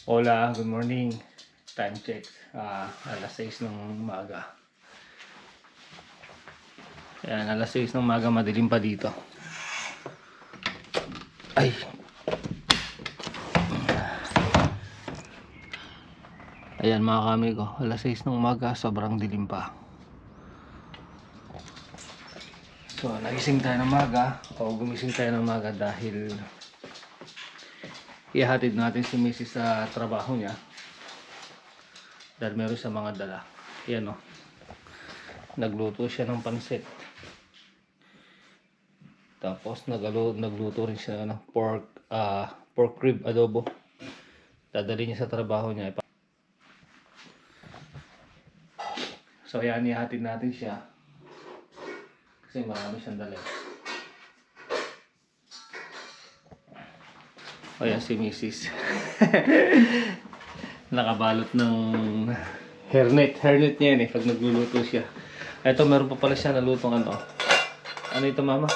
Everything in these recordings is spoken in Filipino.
Hola, good morning. Time check. Alas 6 ng umaga. Ayan, alas 6 ng umaga, madilim pa dito. Ay. Ayan mga kamigo, alas 6 ng umaga, sobrang dilim pa. So, nagising tayo ng umaga, o gumising tayo ng umaga dahil ihatid natin si Mrs. sa trabaho niya. Dahil meron sa mga dala. Yan o. Nagluto siya ng pansit. Tapos nagluto rin siya ng pork rib adobo. Dadali niya sa trabaho niya. So ayan, ihatid natin siya. Kasi marami siyang dala. O yan si Mrs. Nakabalot ng hairnet. Hairnet niya yan pag nagluluto siya. Ito meron pa pala siya nalutong ano. Ano ito mama?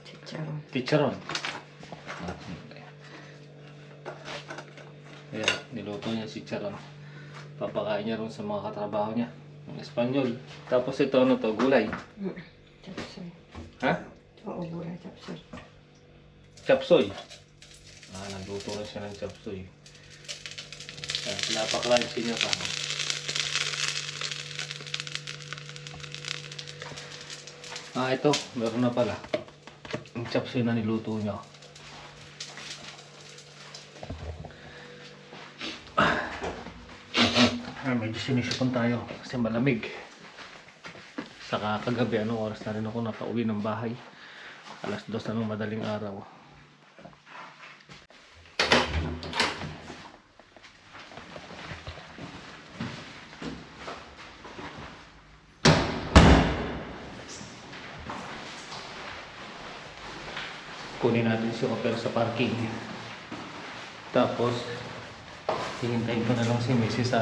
Chicharon. Chicharon. Ayan, niluto niya si chicharon. Papakain niya rin sa mga katrabaho niya. Ng Espanyol. Tapos ito ano to? Gulay. Chapsoy. Ha? Oo, gulay chapsoy. Chapsoy. Nagluto rin siya ng chapsoy. Ayan, pinapakrunchy niya pa. Ito. Meron na pala. Ang chapsoy na niluto niya. Medyo sinisupan tayo kasi malamig. Saka kagabi, anong oras na rin ako nakauwi ng bahay. Alas 2 na ng madaling araw. Kunin natin si Opel sa parking. Tapos hihintayin ko na lang si Mrs.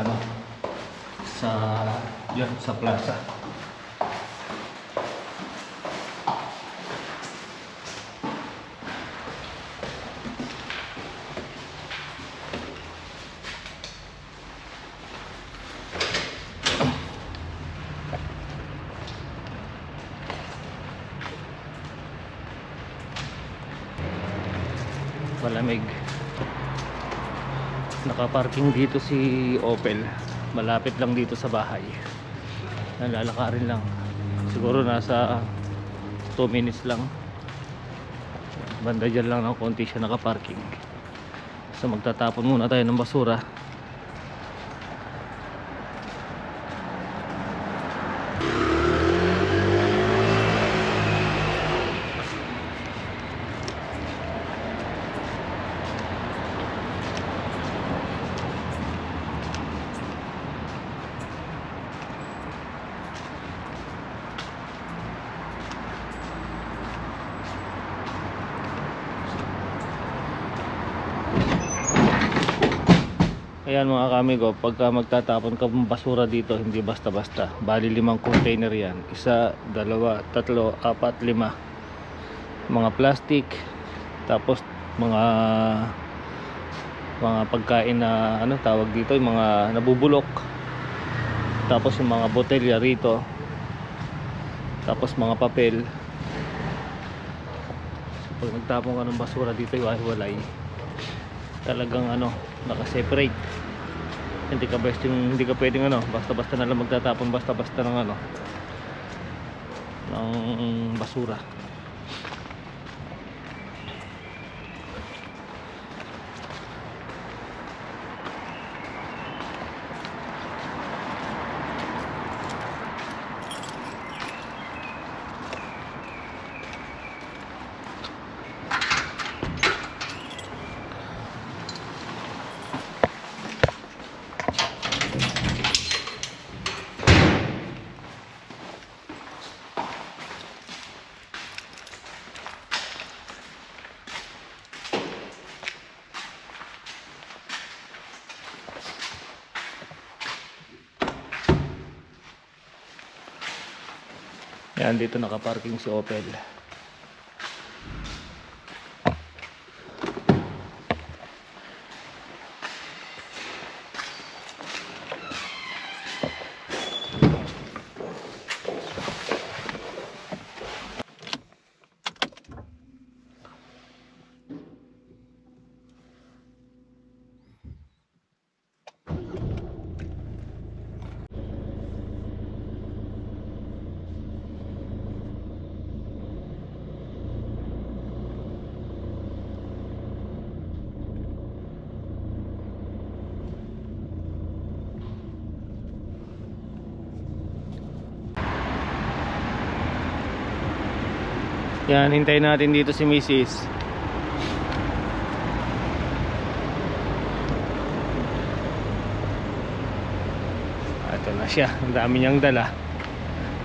sa plaza. Malamig. Nakaparking dito si Opel. Malapit lang dito sa bahay. Lalakarin lang. Siguro nasa 2 minutes lang. Banda dyan lang ng konti siya nakaparking. So magtatapon muna tayo ng basura. Ayan mga kamigo, pagka magtatapon ka ng basura dito, hindi basta-basta. Bali 5 container yan. 1, 2, 3, 4, 5. Mga plastic. Tapos mga pagkain na ano tawag dito, yung mga nabubulok. Tapos yung mga botelya rito. Tapos mga papel. So, pag nagtapon ka ng basura dito, iwahiwalay. Talagang naka-separate. Hindi ka pwedeng basta-basta na lang magtatapon basta-basta ng basura. Yan, dito nakaparking si Opel. Yan, hintayin natin dito si Mrs. Ito na siya, ang dami niyang dala.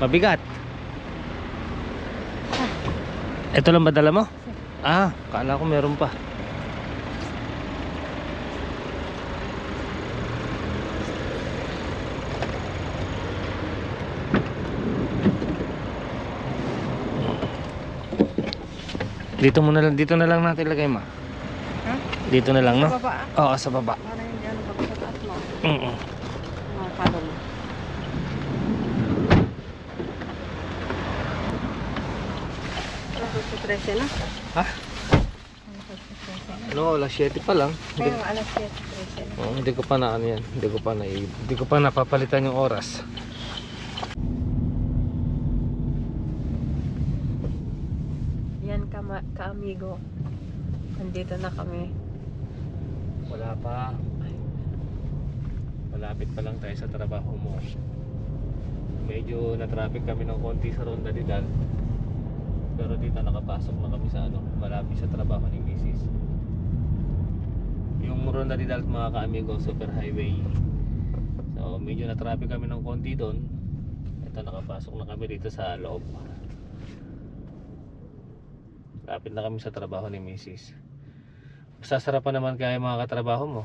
Mabigat. Ito lang ba dala mo? Ah, kala ko meron pa. Dito na lang natin lagay, ma. Ha? Dito na lang, no? Sa baba? Oo, sa baba. Para hindi ano baka sa taas mo. Mm. Mga kalo mo. Alas 13 na? Ha? Alas 13 na? Ano, alas 7 pa lang. Kaya nga alas 13 na. Hindi ko pa na ano yan. Hindi ko pa napapalitan yung oras. Yan ka-amigo. Nandito na kami. Wala pa. Malapit pa lang tayo sa trabaho mo. Medyo na-traffic kami ng konti sa Ronda Didal. Pero dito nakapasok na kami sa ano, malapit sa trabaho ni Mrs. Yung Ronda Didal, mga ka-amigo, super highway. So medyo na-traffic kami ng konti doon. Ito, nakapasok na kami dito sa loob. Lapit na kami sa trabaho ni Mrs. Sasarapan naman kaya mga katrabaho mo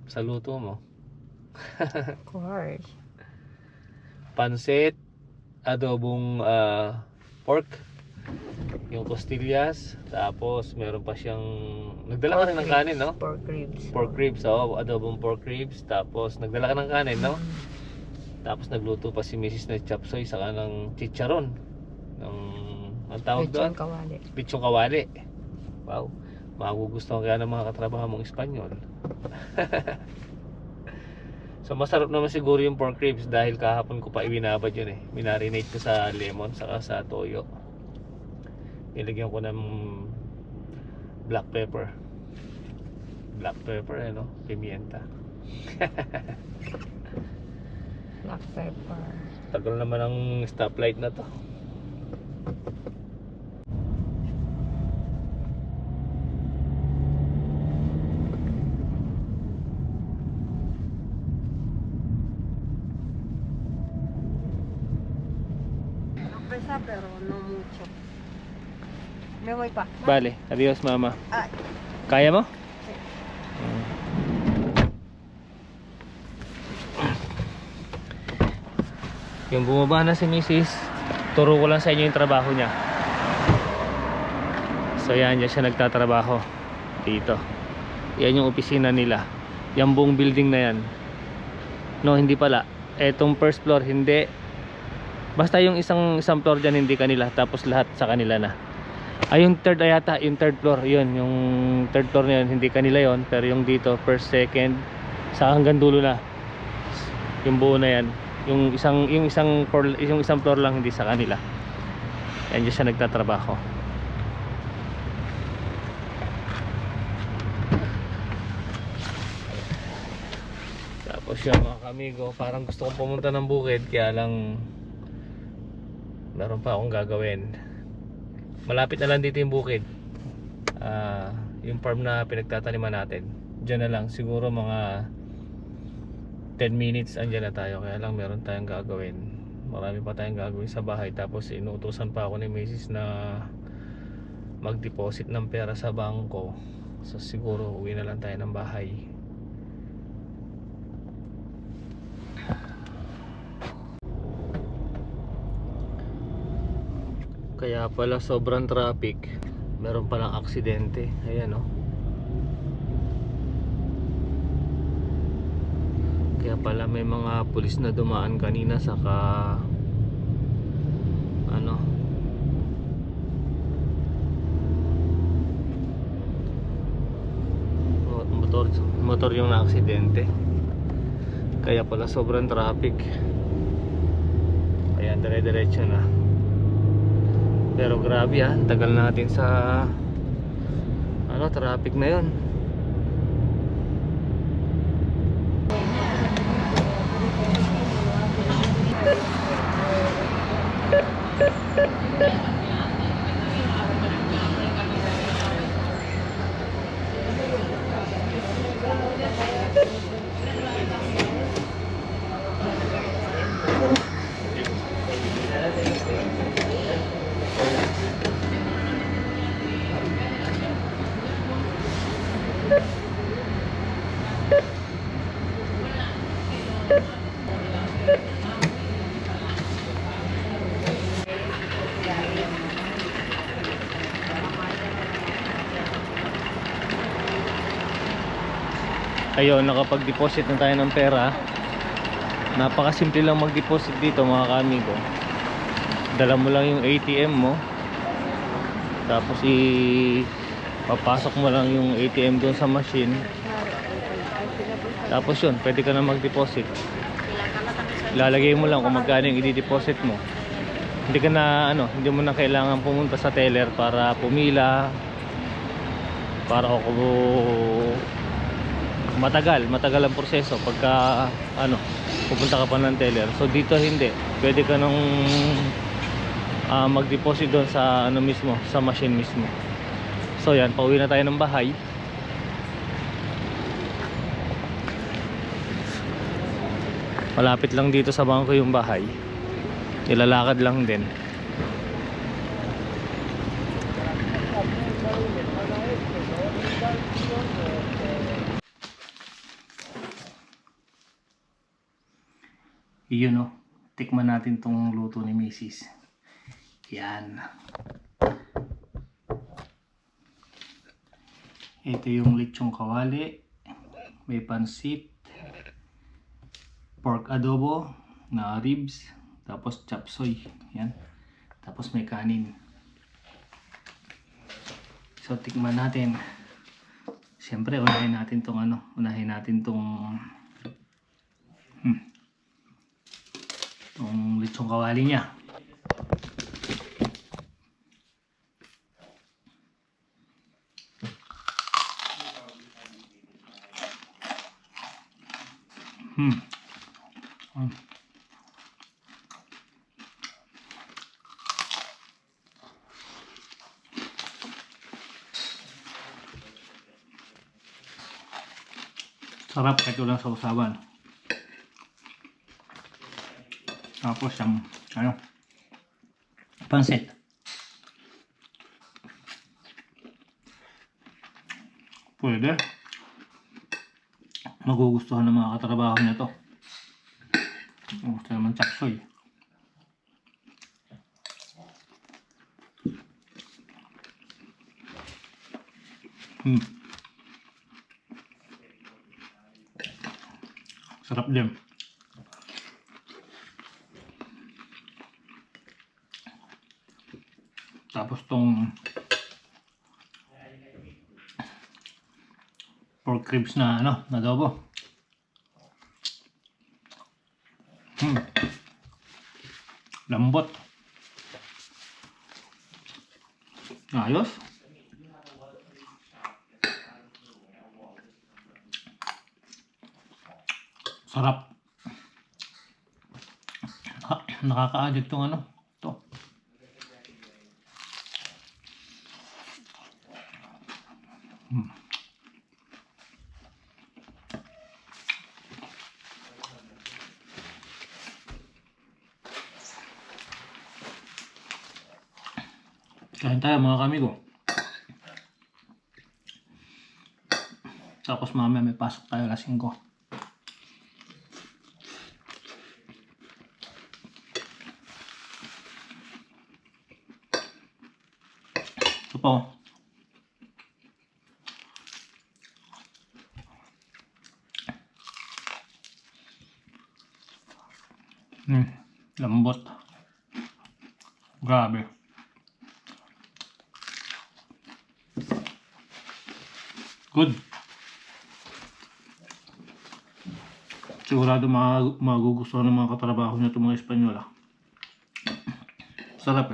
sa luto mo. Of course. Pansit, adobong pork, yung costillas, tapos meron pa siyang nagdala ka rin ng kanin, no? Pork ribs. Pork ribs, oh, adobong pork ribs, tapos nagdala ka ng kanin, no? Tapos nagluto pa si Mrs. na chop suey saka ng chicharon, ng ang tawag doon? Lechon kawali. Lechon kawali. Wow, magugustuhan kaya ng mga katrabaho mong Espanyol. So masarap naman siguro yung pork ribs dahil kahapon ko pa ibinabad yun eh. Minarinate ko sa lemon saka sa toyo. Nilagyan ko ng black pepper. Black pepper, ano? Pimienta. Black pepper. Tagal naman ang stoplight na to. Pesa pero no mucho. Me voy pa. Bale, adios mama. Ay. Kaya mo? Yung bumaba na si Mrs. Turo ko lang sa inyo yung trabaho niya. So yan, dyan siya nagtatrabaho. Dito. Yan yung opisina nila. Yung buong building na yan. No, hindi pala. Etong first floor, hindi. Basta yung isang floor dyan hindi kanila. Tapos lahat sa kanila na. Ay, yung third ayata, yung third floor. Yun, yung third floor na yun, hindi kanila yon. Pero yung dito, first, second, sa hanggang dulo na. Yung buo na yan. Yung isang floor lang hindi sa kanila. Yan dyan siya nagtatrabaho. Tapos yung mga kamigo, parang gusto kong pumunta ng bukid, kaya lang meron pa akong gagawin. Malapit na lang dito yung bukid. Yung farm na pinagtataniman natin. Diyan na lang, siguro mga 10 minutes andyan na tayo. Kaya lang meron tayong gagawin. Marami pa tayong gagawin sa bahay. Tapos inuutosan pa ako ni Mrs. na mag-deposit ng pera sa bangko. So siguro uwi na lang tayo ng bahay. Kaya pala sobrang traffic. Meron palang aksidente. Ayan, oh. Kaya pala may mga pulis na dumaan kanina, saka ano, motor yung na-aksidente. Kaya pala sobrang traffic. Ayan, dire-diretso na. Pero grabe, tagal natin sa ano, traffic na yun. Ayun, nakapag-deposit na tayo ng pera. Napakasimple lang mag-deposit dito mga kamigo. Dala mo lang yung ATM mo. Tapos papasok mo lang yung ATM doon sa machine. Tapos yun, pwede ka na mag-deposit. Ilalagay mo lang kung magkano yung i-deposit mo. Hindi ka na hindi mo na kailangan pumunta sa teller para pumila. Para matagal ang proseso pagka pupunta ka pa ng teller. So dito hindi. Pwede ka nang mag-deposit doon sa mismo, sa machine mismo. So yan, pauwi na tayo ng bahay. Malapit lang dito sa bangko yung bahay. Nilalakad lang din. Iyon tikman natin tong luto ni Mrs. Yan. Ito yung lechong kawali. May pansit. Pork adobo na ribs. Tapos chop suey. Yan. Tapos may kanin. So tikman natin. Siyempre unahin natin tong tong lechong kawali niya. Sarap kahit walang sausawan. Tapos yung pansit. Pwede. Magugustuhan ng mga katrabaho niya to. Gusto naman chop suey. Sarap din. Tapos tong pork ribs na adobo. Lambot. Ayos. Sarap. Nakaka-addict tong to. Kain tayo mga kamigo. Tapos mamaya may pasok tayo alas 5. Ito po. Lambot. Grabe. Good. Sigurado magugustuhan ng mga katrabaho niya itong mga Espanyola. Sarap